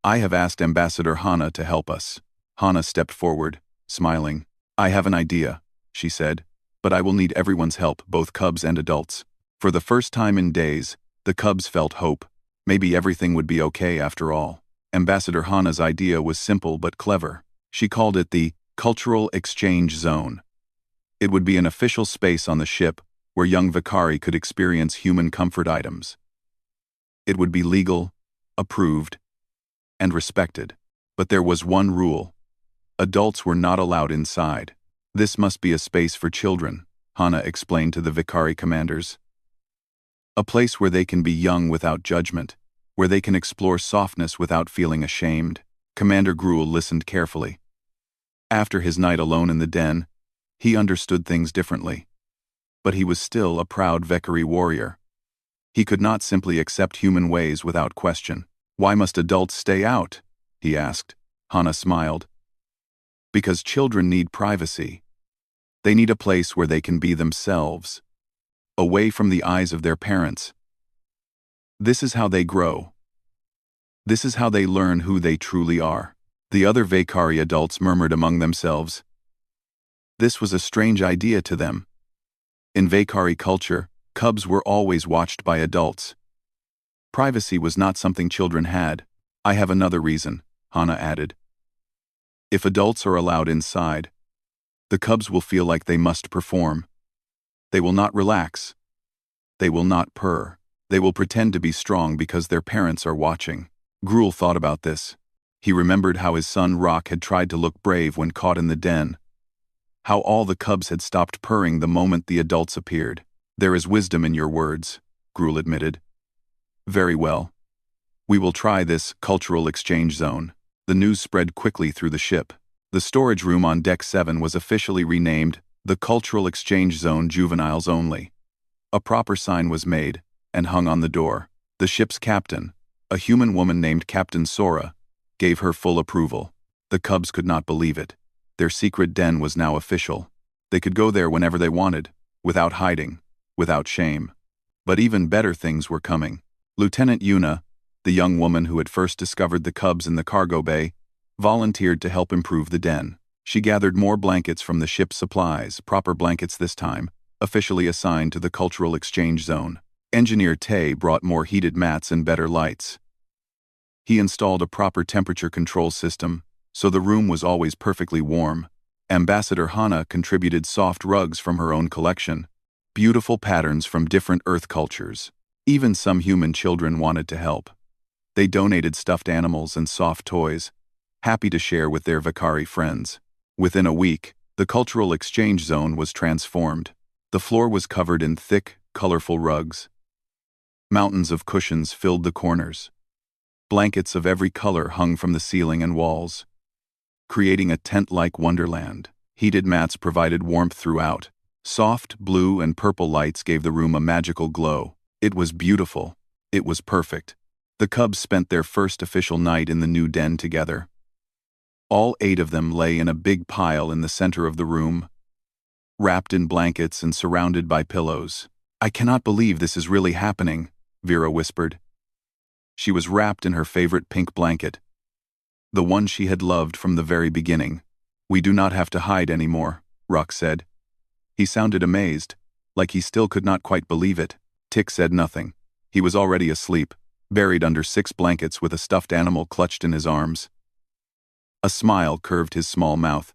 I have asked Ambassador Hana to help us. Hana stepped forward, smiling. I have an idea, she said, but I will need everyone's help, both cubs and adults. For the first time in days, the cubs felt hope. Maybe everything would be okay after all. Ambassador Hana's idea was simple but clever. She called it the Cultural Exchange Zone. It would be an official space on the ship where young Vakari could experience human comfort items. It would be legal, approved, and respected. But there was one rule. Adults were not allowed inside. This must be a space for children, Hana explained to the Vakari commanders. A place where they can be young without judgment, where they can explore softness without feeling ashamed. Commander Gruel listened carefully. After his night alone in the den, he understood things differently. But he was still a proud Vakari warrior. He could not simply accept human ways without question. Why must adults stay out? He asked. Hana smiled. Because children need privacy. They need a place where they can be themselves, away from the eyes of their parents. This is how they grow. This is how they learn who they truly are. The other Vakari adults murmured among themselves. This was a strange idea to them. In Vakari culture, cubs were always watched by adults. Privacy was not something children had. I have another reason, Hana added. If adults are allowed inside, the cubs will feel like they must perform. They will not relax. They will not purr. They will pretend to be strong because their parents are watching. Gruel thought about this. He remembered how his son Rock had tried to look brave when caught in the den. How all the cubs had stopped purring the moment the adults appeared. There is wisdom in your words, Gruel admitted. Very well. We will try this cultural exchange zone. The news spread quickly through the ship. The storage room on Deck 7 was officially renamed the Cultural Exchange Zone Juveniles Only. A proper sign was made and hung on the door. The ship's captain, a human woman named Captain Sora, gave her full approval. The cubs could not believe it. Their secret den was now official. They could go there whenever they wanted, without hiding, without shame. But even better things were coming. Lieutenant Yuna, the young woman who had first discovered the cubs in the cargo bay, volunteered to help improve the den. She gathered more blankets from the ship's supplies, proper blankets this time, officially assigned to the cultural exchange zone. Engineer Tay brought more heated mats and better lights. He installed a proper temperature control system, so the room was always perfectly warm. Ambassador Hana contributed soft rugs from her own collection, beautiful patterns from different Earth cultures. Even some human children wanted to help. They donated stuffed animals and soft toys, happy to share with their Vakari friends. Within a week, the cultural exchange zone was transformed. The floor was covered in thick, colorful rugs. Mountains of cushions filled the corners. Blankets of every color hung from the ceiling and walls, creating a tent-like wonderland. Heated mats provided warmth throughout. Soft blue and purple lights gave the room a magical glow. It was beautiful. It was perfect. The cubs spent their first official night in the new den together. All 8 of them lay in a big pile in the center of the room, wrapped in blankets and surrounded by pillows. I cannot believe this is really happening, Vera whispered. She was wrapped in her favorite pink blanket, the one she had loved from the very beginning. We do not have to hide anymore, Rock said. He sounded amazed, like he still could not quite believe it. Tick said nothing. He was already asleep, buried under 6 blankets with a stuffed animal clutched in his arms. A smile curved his small mouth.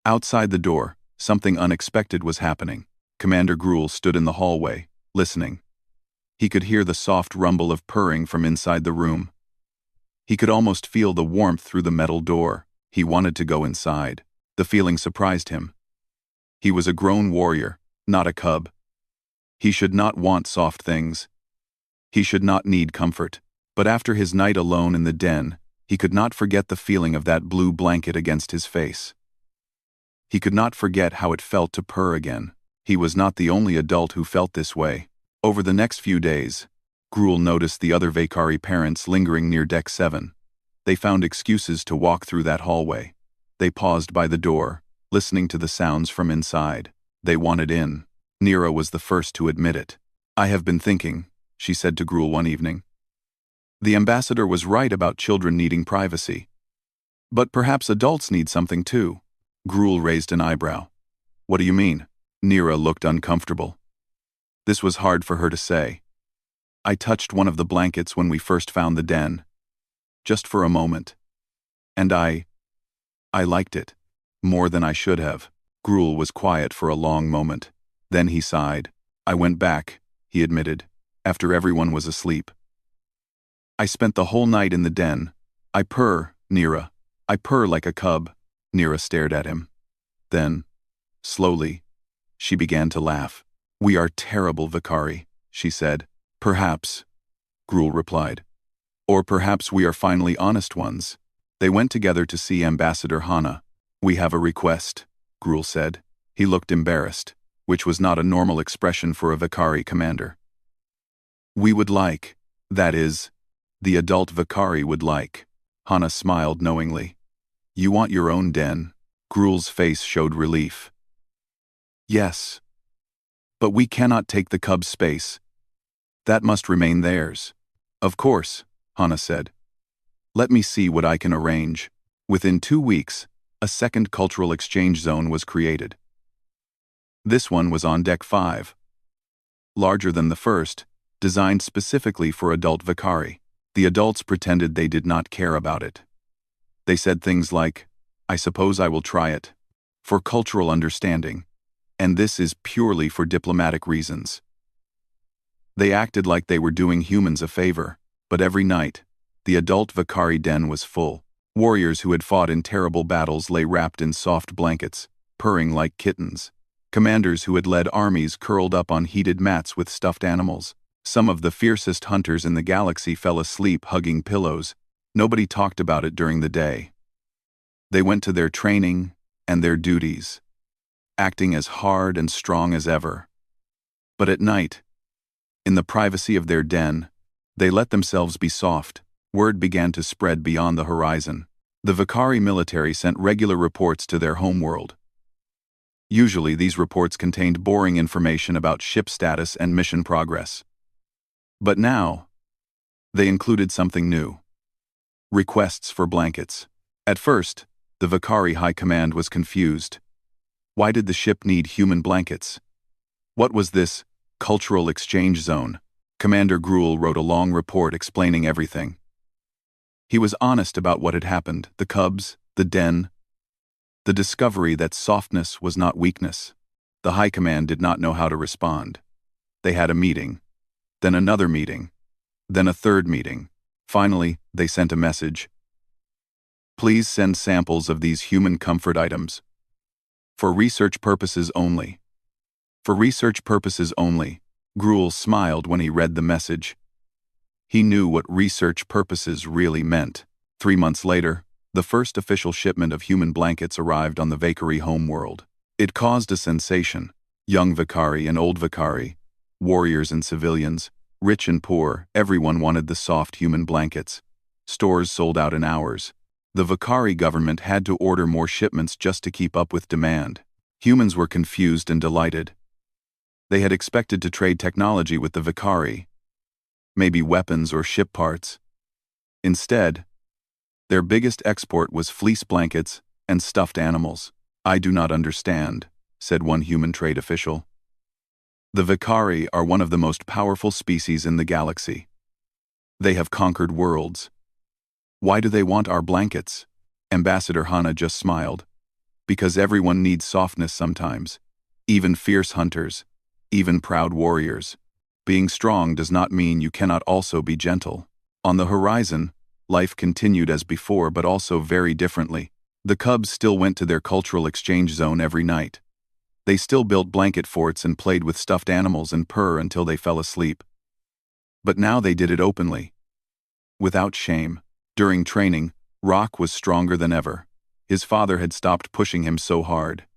Outside the door, something unexpected was happening. Commander Gruel stood in the hallway, listening. He could hear the soft rumble of purring from inside the room. He could almost feel the warmth through the metal door. He wanted to go inside. The feeling surprised him. He was a grown warrior, not a cub. He should not want soft things. He should not need comfort. But after his night alone in the den, he could not forget the feeling of that blue blanket against his face. He could not forget how it felt to purr again. He was not the only adult who felt this way. Over the next few days, Gruel noticed the other Vakari parents lingering near Deck 7. They found excuses to walk through that hallway. They paused by the door, listening to the sounds from inside. They wanted in. Nira was the first to admit it. "I have been thinking," she said to Gruel one evening. "The ambassador was right about children needing privacy. But perhaps adults need something too." Gruel raised an eyebrow. "What do you mean?" Nira looked uncomfortable. This was hard for her to say. "I touched one of the blankets when we first found the den. Just for a moment. And I liked it. More than I should have." Gruel was quiet for a long moment. Then he sighed. "I went back," he admitted, "after everyone was asleep. I spent the whole night in the den. I purr, Nira. I purr like a cub." Nira stared at him. Then, slowly, she began to laugh. "We are terrible Vakari," she said. "Perhaps," Gruel replied. "Or perhaps we are finally honest ones." They went together to see Ambassador Hana. "We have a request," Gruel said. He looked embarrassed, which was not a normal expression for a Vakari commander. "We would like, that is, the adult Vakari would like." Hana smiled knowingly. "You want your own den?" Gruel's face showed relief. "Yes. But we cannot take the cub's space. That must remain theirs." "Of course," Hana said. "Let me see what I can arrange." Within 2 weeks, a second cultural exchange zone was created. This one was on Deck 5. Larger than the first, designed specifically for adult Vakari. The adults pretended they did not care about it. They said things like, "I suppose I will try it," for cultural understanding, and this is purely for diplomatic reasons. They acted like they were doing humans a favor, but every night, the adult Vakari den was full. Warriors who had fought in terrible battles lay wrapped in soft blankets, purring like kittens. Commanders who had led armies curled up on heated mats with stuffed animals. Some of the fiercest hunters in the galaxy fell asleep hugging pillows. Nobody talked about it during the day. They went to their training and their duties, acting as hard and strong as ever. But at night, in the privacy of their den, they let themselves be soft. Word began to spread beyond the horizon. The Vakari military sent regular reports to their homeworld. Usually these reports contained boring information about ship status and mission progress. But now, they included something new. Requests for blankets. At first, the Vakari High Command was confused. Why did the ship need human blankets? What was this cultural exchange zone? Commander Gruel wrote a long report explaining everything. He was honest about what had happened, the cubs, the den, the discovery that softness was not weakness. The High Command did not know how to respond. They had a meeting, then another meeting, then a third meeting. Finally, they sent a message. "Please send samples of these human comfort items. For research purposes only." For research purposes only, Gruel smiled when he read the message. He knew what research purposes really meant. 3 months later, the first official shipment of human blankets arrived on the Vakari homeworld. It caused a sensation. Young Vakari and old Vakari, warriors and civilians, rich and poor, everyone wanted the soft human blankets. Stores sold out in hours. The Vakari government had to order more shipments just to keep up with demand. Humans were confused and delighted. They had expected to trade technology with the Vakari, maybe weapons or ship parts. Instead, their biggest export was fleece blankets and stuffed animals. "I do not understand," said one human trade official. "The Vakari are one of the most powerful species in the galaxy. They have conquered worlds. Why do they want our blankets?" Ambassador Hana just smiled. "Because everyone needs softness sometimes. Even fierce hunters, even proud warriors. Being strong does not mean you cannot also be gentle." On the horizon, life continued as before but also very differently. The cubs still went to their cultural exchange zone every night. They still built blanket forts and played with stuffed animals and purr until they fell asleep. But now they did it openly, without shame. During training, Rock was stronger than ever. His father had stopped pushing him so hard.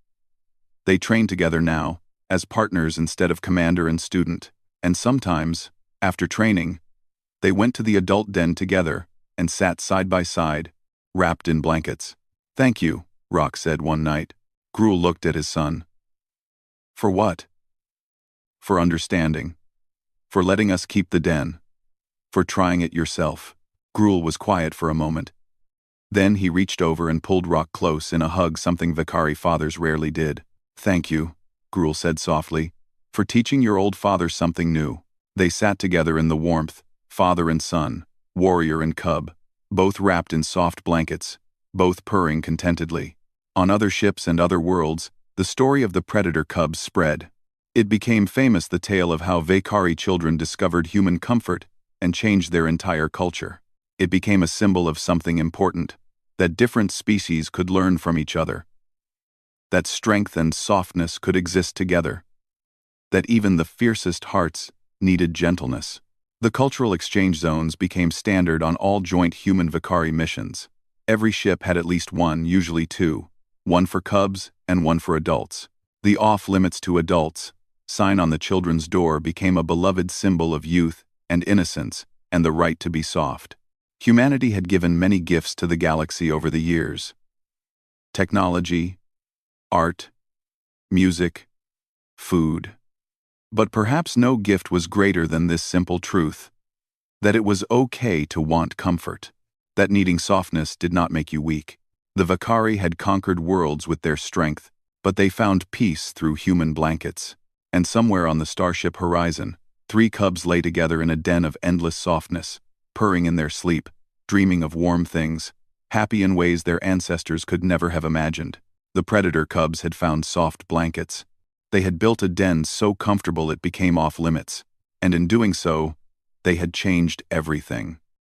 They trained together now, as partners instead of commander and student. And sometimes, after training, they went to the adult den together and sat side by side, wrapped in blankets. "Thank you," Rock said one night. Gruel looked at his son. For what? For understanding. For letting us keep the den. For trying it yourself. Gruel was quiet for a moment. Then he reached over and pulled Rock close in a hug, something Vakari fathers rarely did. Thank you, Gruel said softly, for teaching your old father something new. They sat together in the warmth, father and son, warrior and cub, both wrapped in soft blankets, both purring contentedly. On other ships and other worlds, the story of the predator cubs spread. It became famous, the tale of how Vakari children discovered human comfort and changed their entire culture. It became a symbol of something important, that different species could learn from each other, that strength and softness could exist together, that even the fiercest hearts needed gentleness. The cultural exchange zones became standard on all joint human-Vakari missions. Every ship had at least one, usually two, one for cubs and one for adults. The off-limits to adults sign on the children's door became a beloved symbol of youth and innocence and the right to be soft. Humanity had given many gifts to the galaxy over the years. Technology, art, music, food. But perhaps no gift was greater than this simple truth, that it was okay to want comfort, that needing softness did not make you weak. The Vakari had conquered worlds with their strength, but they found peace through human blankets. And somewhere on the starship horizon, 3 cubs lay together in a den of endless softness, purring in their sleep, dreaming of warm things, happy in ways their ancestors could never have imagined. The predator cubs had found soft blankets. They had built a den so comfortable it became off-limits, and in doing so, they had changed everything.